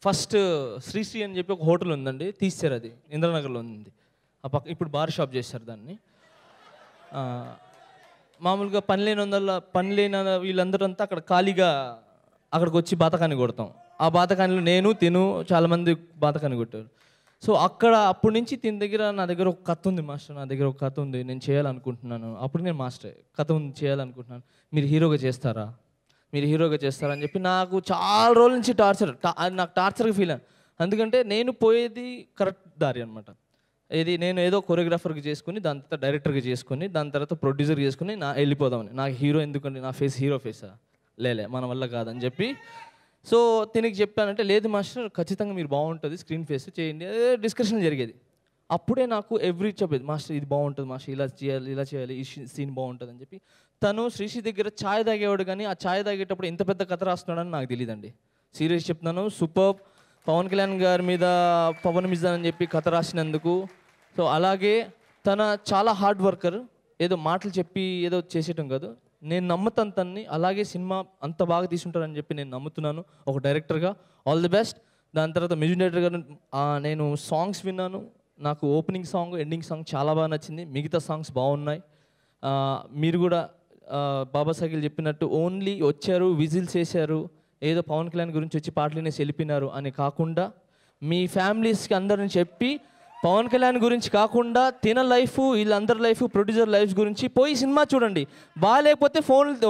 First Sri Sri అని చెప్పి ఒక హోటల్ ఉందండి, తీశారు. అది ఇంద్రనగర్లో ఉంది. ఆ పక్క ఇప్పుడు బార్ షాప్ చేశారు దాన్ని. మామూలుగా పని లేని వీళ్ళందరంతా అక్కడ ఖాళీగా అక్కడికి వచ్చి బాతకాన్ని కొడతాం. ఆ బాతకానిలో నేను చాలామంది బాతకాన్ని కొట్టారు. సో అక్కడ అప్పటి నుంచి దీని దగ్గర నా దగ్గర ఒక కథ ఉంది మాస్టర్, నా దగ్గర ఒక కథ ఉంది, నేను చేయాలనుకుంటున్నాను. అప్పుడు నేను మాస్టర్ కథ ఉంది చేయాలనుకుంటున్నాను, మీరు హీరోగా చేస్తారా అని చెప్పి నాకు చాలా రోజుల నుంచి నాకు టార్చర్గా ఫీల్ అయ్యాను. ఎందుకంటే నేను పోయేది కరెక్ట్ దారి అనమాట. నేను ఏదో కొరియోగ్రాఫర్కి చేసుకుని, దాని తర్వాత డైరెక్టర్గా చేసుకుని, దాని తర్వాత ప్రొడ్యూసర్గా చేసుకుని వెళ్ళిపోదామని. నాకు హీరో ఎందుకంటే నా ఫేస్ హీరో ఫేసా, లేలే మన వల్ల కాదని చెప్పి సో తినికి చెప్పానంటే, లేదు మాస్టర్ ఖచ్చితంగా మీరు బాగుంటుంది స్క్రీన్ ఫేస్ చేయండి, అదే డిస్కషన్ జరిగేది. అప్పుడే నాకు ఎవ్రీ చెప్పేది, మాస్టర్ ఇది బాగుంటుంది మాస్టర్, ఇలా చేయాలి ఈ సీన్ బాగుంటుంది అని చెప్పి. తను శ్రీశ్రీ దగ్గర ఛాయ్ తాగేవాడు, కానీ ఆ ఛాయ్ తాగేటప్పుడు ఇంత పెద్ద కథ రాస్తున్నాడని నాకు తెలియదండి. సీరియస్ చెప్తున్నాను. సూపర్ పవన్ కళ్యాణ్ గారి మీద పవన్ మిజాన్ అని చెప్పి కథ రాసినందుకు. సో అలాగే తన చాలా హార్డ్ వర్కర్, ఏదో మాటలు చెప్పి ఏదో చేసేయటం కాదు. నేను నమ్ముతాను తన్ని, అలాగే సినిమా అంత బాగా తీసుకుంటారని చెప్పి నేను నమ్ముతున్నాను ఒక డైరెక్టర్గా. All the best. దాని తర్వాత మ్యూజిక్ డైరెక్టర్ గారు నేను సాంగ్స్ విన్నాను, నాకు ఓపెనింగ్ సాంగ్ ఎండింగ్ సాంగ్ చాలా బాగా నచ్చింది, మిగతా సాంగ్స్ బాగున్నాయి. మీరు కూడా బాబా సాగిల్ చెప్పినట్టు ఓన్లీ వచ్చారు విజిల్స్ వేశారు, ఏదో పవన్ కళ్యాణ్ గురించి వచ్చి పాటలు వినేసి వెళ్ళిపోయినారు అని కాకుండా, మీ ఫ్యామిలీస్కి అందరిని చెప్పి పవన్ కళ్యాణ్ గురించి కాకుండా తిన లైఫ్, వీళ్ళందరి లైఫ్, ప్రొడ్యూసర్ లైఫ్ గురించి పోయి సినిమా చూడండి. బాగాలేకపోతే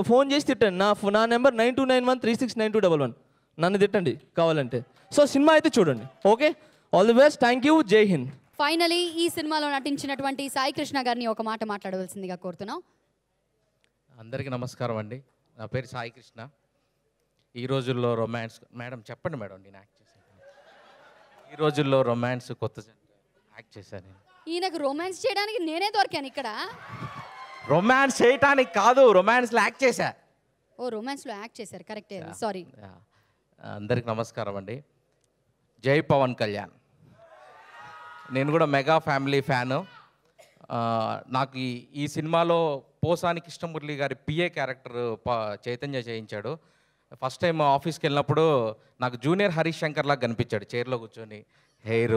ఫోన్ చేసి తిట్టండి. నా నెంబర్ 9291369211, నన్ను తిట్టండి కావాలంటే. సో సినిమా అయితే చూడండి. Okay, all the best, thank you, జై హింద్. ఫైనలీ ఈ సినిమాలో నటించినటువంటి సాయి కృష్ణ గారిని ఒక మాట మాట్లాడవలసిందిగా కోరుతున్నాం. అందరికీ నమస్కారం అండి. నా పేరు సాయి కృష్ణ. ఈ రోజుల్లో రొమాన్స్, మేడం చెప్పండి మేడం, నేను యాక్ట్ చేశాను. ఈ రోజుల్లో రొమాన్స్ కొత్త యాక్ట్ చేశాను. ఈయనకు రొమాన్స్ చేయడానికి నేనే దొరికాను ఇక్కడ. రొమాన్స్ చేయటానికి కాదు, రొమాన్స్లో యాక్ట్ చేశా. ఓ రొమాన్స్లో యాక్ట్ చేశారు, కరెక్టే, సారీ. అందరికి నమస్కారం అండి. జై పవన్ కళ్యాణ్. నేను కూడా మెగా ఫ్యామిలీ ఫ్యాను. నాకు ఈ సినిమాలో పోసాని కృష్ణమురళి గారి పిఏ క్యారెక్టర్ చైతన్య చేయించాడు. ఫస్ట్ టైం ఆఫీస్కి వెళ్ళినప్పుడు నాకు జూనియర్ హరీష్ శంకర్ లాగా కనిపించాడు, చైర్లో కూర్చొని, హెయిర్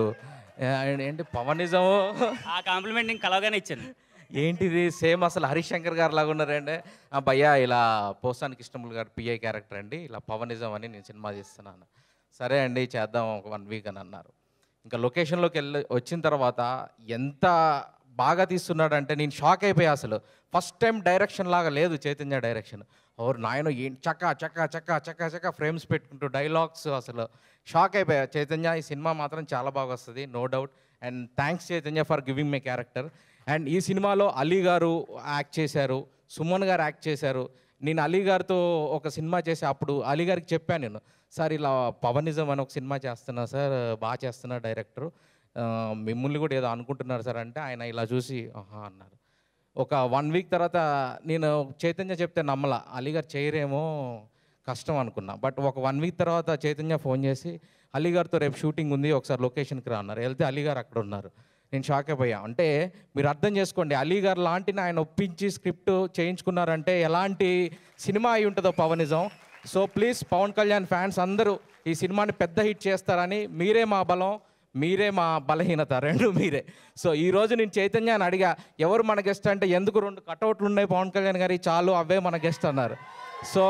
ఏంటి పవనిజము. ఆ కాంప్లిమెంట్ నేను కలవగానే ఇచ్చాను. ఏంటిది సేమ్ అసలు హరీష్ శంకర్ గారు లాగా ఉన్నారంటే, భయ్యా ఇలా పోసాని కృష్ణమురళి గారి పిఏ క్యారెక్టర్ అండి, ఇలా పవనిజం అని నేను సినిమా చేస్తున్నాను. సరే అండి చేద్దాం ఒక 1 వీక్ అని అన్నారు. ఇంకా లొకేషన్లోకి వచ్చిన తర్వాత ఎంత బాగా తీస్తున్నాడంటే నేను షాక్ అయిపోయా. అసలు ఫస్ట్ టైం డైరెక్షన్ లాగా లేదు చైతన్య డైరెక్షన్. ఓరు నాయన ఏంటి చక్కా చక్కా చక్కా చక్కా చక్కా ఫ్రేమ్స్ పెట్టుకుంటూ డైలాగ్స్, అసలు షాక్ అయిపోయా. చైతన్య ఈ సినిమా మాత్రం చాలా బాగా వస్తుంది, no doubt. And thanks Chaitanya for giving my character. And ఈ సినిమాలో అలీ గారు యాక్ట్ చేశారు, సుమన్ గారు యాక్ట్ చేశారు. నేను అలీ గారితో ఒక సినిమా చేసే అప్పుడు అలీ గారికి చెప్పాను, నేను సార్ ఇలా పవనిజం అని ఒక సినిమా చేస్తున్నా సార్, బాగా చేస్తున్నా డైరెక్టరు, మిమ్మల్ని కూడా ఏదో అనుకుంటున్నారు సార్ అంటే ఆయన ఇలా చూసి ఆహా అన్నారు. ఒక 1 వీక్ తర్వాత నేను చైతన్య చెప్తే నమ్మల, అలీగారు చేయరేమో కష్టం అనుకున్నా. బట్ ఒక 1 వీక్ తర్వాత చైతన్య ఫోన్ చేసి అలీగారితో రేపు షూటింగ్ ఉంది ఒకసారి లొకేషన్కి రా అన్నారు. వెళ్తే అలీగారు అక్కడ ఉన్నారు. నేను షాక్ అయిపోయా. అంటే మీరు అర్థం చేసుకోండి, అలీగారు లాంటిని ఆయన ఒప్పించి స్క్రిప్ట్ చేయించుకున్నారంటే ఎలాంటి సినిమా అయి ఉంటుందో పవనిజం. So please Pawan Kalyan fans అందరూ ఈ సినిమాని పెద్ద హిట్ చేస్తారని, మీరే మా బలం, మీరే మా బలహీనత, రెండు మీరే. సో ఈరోజు నేను చైతన్యాన్ని అడిగా, ఎవరు మన గెస్ట్ అంటే, ఎందుకు 2 కటౌట్లు ఉన్నాయి పవన్ కళ్యాణ్ గారి, చాలు అవే మన గెస్ట్ అన్నారు. సో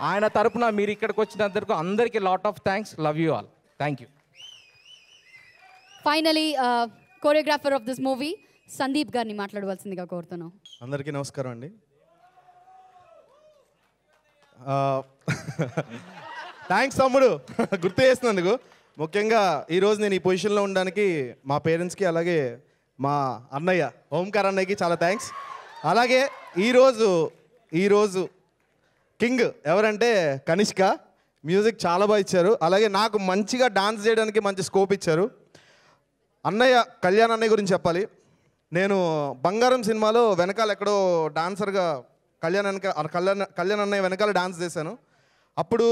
ఆయన తరపున మీరు ఇక్కడికి వచ్చినందుకు అందరికీ lot of thanks, love you all, thank you. Finally choreographer of this movie Sandeep గారిని మాట్లాడవలసిందిగా కోరుతున్నాం. అందరికీ నమస్కారం అండి. థ్యాంక్స్ తమ్ముడు గుర్తు చేసినందుకు. ముఖ్యంగా ఈరోజు నేను ఈ పొజిషన్లో ఉండడానికి మా పేరెంట్స్కి, అలాగే మా అన్నయ్య ఓంకార్ అన్నయ్యకి చాలా థ్యాంక్స్. అలాగే ఈరోజు కింగ్ ఎవరంటే కనిష్క. మ్యూజిక్ చాలా బాగా ఇచ్చారు, అలాగే నాకు మంచిగా డాన్స్ చేయడానికి మంచి స్కోప్ ఇచ్చారు. అన్నయ్య కళ్యాణ్ అన్నయ్య గురించి చెప్పాలి. నేను బంగారం సినిమాలో వెనకాల ఎక్కడో డాన్సర్గా కళ్యాణ్ అన్నయ్య వెనకాల డాన్స్ చేశాను. అప్పుడు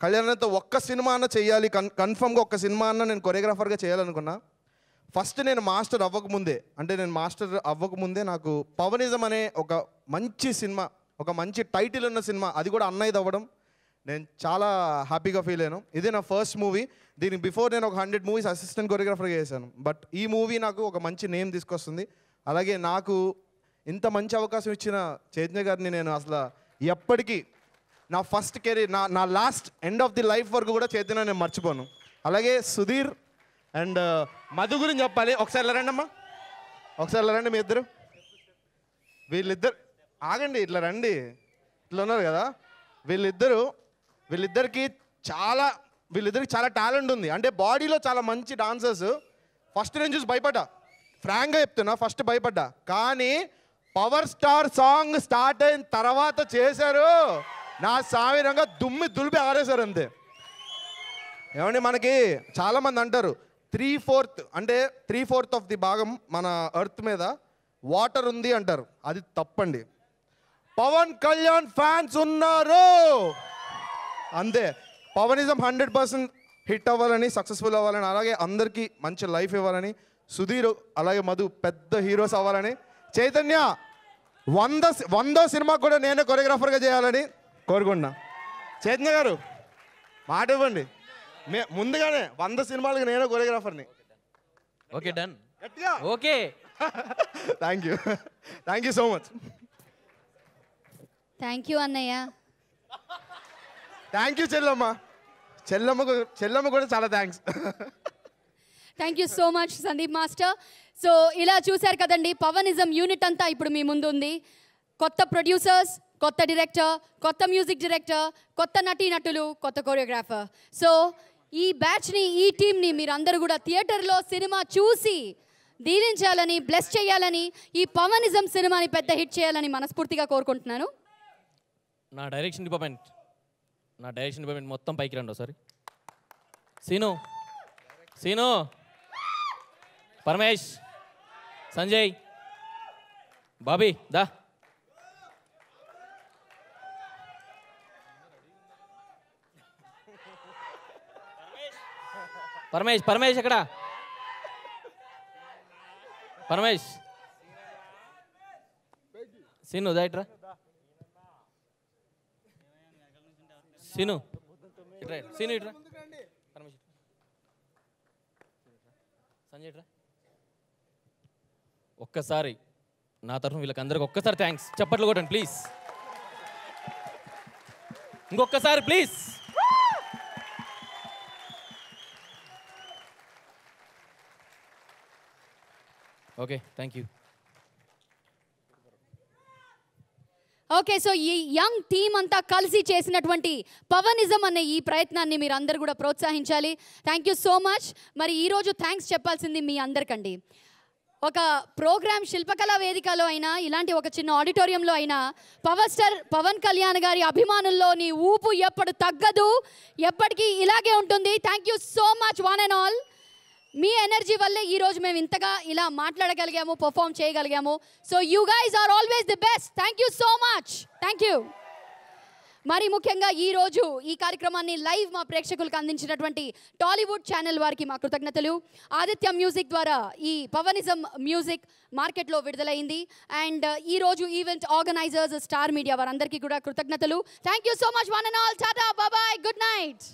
కళ్యాణ్ అన్నయ్యతో ఒక్క సినిమా అన్న చేయాలి, కన్ఫర్మ్గా ఒక్క సినిమా అన్న నేను కొరియోగ్రాఫర్గా చేయాలనుకున్నా. ఫస్ట్ నేను మాస్టర్ అవ్వకముందే నాకు పవనిజం అనే ఒక మంచి సినిమా, ఒక మంచి టైటిల్ ఉన్న సినిమా, అది కూడా అన్నయ్యది అవ్వడం నేను చాలా హ్యాపీగా ఫీల్ అయ్యాను. ఇది నా ఫస్ట్ మూవీ. దీనికి బిఫోర్ నేను ఒక 100 మూవీస్ అసిస్టెంట్ కొరియోగ్రాఫర్గా చేశాను. బట్ ఈ మూవీ నాకు ఒక మంచి నేమ్ తీసుకొస్తుంది. అలాగే నాకు ఇంత మంచి అవకాశం ఇచ్చిన చైతన్య గారిని నేను అసలు ఎప్పటికీ నా ఫస్ట్ కెరీర్ నా last end of the life వరకు కూడా చైతన్య నేను మర్చిపోను. అలాగే సుధీర్ అండ్ మధు గురించి చెప్పాలి. ఒకసారి రండి అమ్మా, ఒకసారి రండి మీ ఇద్దరు. వీళ్ళిద్దరు ఆగండి, ఇట్లా రండి. ఇట్లా ఉన్నారు కదా, వీళ్ళిద్దరికి చాలా టాలెంట్ ఉంది. అంటే బాడీలో చాలా మంచి డాన్సర్స్. ఫస్ట్ నేను చూసి భయపడ్డా, ఫ్రాంక్గా చెప్తున్నా, ఫస్ట్ భయపడ్డా. కానీ పవర్ స్టార్ సాంగ్ స్టార్ట్ అయిన తర్వాత చేశారు, నా సామిరంగా దులిపి ఆరేశారు అంతే. ఏమండి, మనకి చాలామంది అంటారు 3/4 అంటే 3/4 ఆఫ్ ది భాగం మన ఎర్త్ మీద వాటర్ ఉంది అంటారు. అది తప్పండి. పవన్ కళ్యాణ్ ఫ్యాన్స్ ఉన్నారు అంతే. పవనిజం 100% హిట్ అవ్వాలని, సక్సెస్ఫుల్ అవ్వాలని, అలాగే అందరికీ మంచి లైఫ్ ఇవ్వాలని, సుధీర్ అలాగే మధు పెద్ద హీరోస్ అవ్వాలని, చైతన్య 100వ సినిమా కూడా నేనే కొరియోగ్రాఫర్గా చేయాలని కోరుకుంటున్నా. చైతన్య గారు మాట ఇవ్వండి, ముందుగానే 100 సినిమాలకు నేనే కొరియోగ్రాఫర్ని. Okay, done. గట్టిగా okay. Thank you so much. Thank you అన్నయ్య. థ్యాంక్ యూ చెల్లమ్మ కూడా చాలా thanks. Thank you so much Sandeep master. So ఇలా చూశారు కదండి, పవనిజం యూనిట్ అంతా ఇప్పుడు మీ ముందు ఉంది. కొత్త ప్రొడ్యూసర్స్, కొత్త డైరెక్టర్, కొత్త మ్యూజిక్ డైరెక్టర్, కొత్త నటీనటులు, కొత్త కొరియోగ్రాఫర్. సో ఈ బ్యాచ్ని, ఈ టీంని మీరందరూ కూడా థియేటర్లో సినిమా చూసి దీవించాలని, బ్లెస్ చేయాలని, ఈ పవనిజం సినిమాని పెద్ద హిట్ చేయాలని మనస్ఫూర్తిగా కోరుకుంటున్నాను. నా డైరెక్షన్ డిపార్ట్మెంట్ మొత్తం పైకి రండి ఒకసారి. సీను, పరమేష్, సంజయ్, బాబీ దా. పరమేష్ ఎక్కడ? పరమేష్, సీను దాయిట్రా. సీను ఇట్రా, పరమేష్, సంజయ్ ఇట్రా. ఒక్కసారి నా తరఫున వీళ్ళకి అందరికి ఒక్కసారి థ్యాంక్స్ చప్పట్లు కొట్టండి ప్లీజ్. ఇంకొక్కసారి please. Okay, thank you. Okay, so ఈ యంగ్ టీమ్ అంతా కలిసి చేసినటువంటి పవనిజం అనే ఈ ప్రయత్నాన్ని మీరు అందరు కూడా ప్రోత్సహించాలి. Thank you so much. మరి ఈరోజు థ్యాంక్స్ చెప్పాల్సింది మీ అందరికండి. ఒక ప్రోగ్రామ్ శిల్పకళా వేదికలో అయినా, ఇలాంటి ఒక చిన్న ఆడిటోరియంలో అయినా పవర్ స్టార్ పవన్ కళ్యాణ్ గారి అభిమానుల్లో నీ ఊపు ఎప్పుడు తగ్గదు, ఎప్పటికీ ఇలాగే ఉంటుంది. Thank you so much one and all. మీ ఎనర్జీ వల్లే ఈరోజు మేము ఇంతగా ఇలా మాట్లాడగలిగాము, పర్ఫామ్ చేయగలిగాము. So you guys are always the best. Thank you so much. Thank you. మరి ముఖ్యంగా ఈరోజు ఈ కార్యక్రమాన్ని లైవ్ మా ప్రేక్షకులకు అందించినటువంటి టాలీవుడ్ ఛానల్ వారికి మా కృతజ్ఞతలు. ఆదిత్య మ్యూజిక్ ద్వారా ఈ పవనిజం మ్యూజిక్ మార్కెట్లో విడుదలైంది. అండ్ ఈరోజు ఈవెంట్ ఆర్గనైజర్స్ స్టార్ మీడియా వారందరికీ కూడా కృతజ్ఞతలు. Thank you so much one and all. Tata, bye, good night.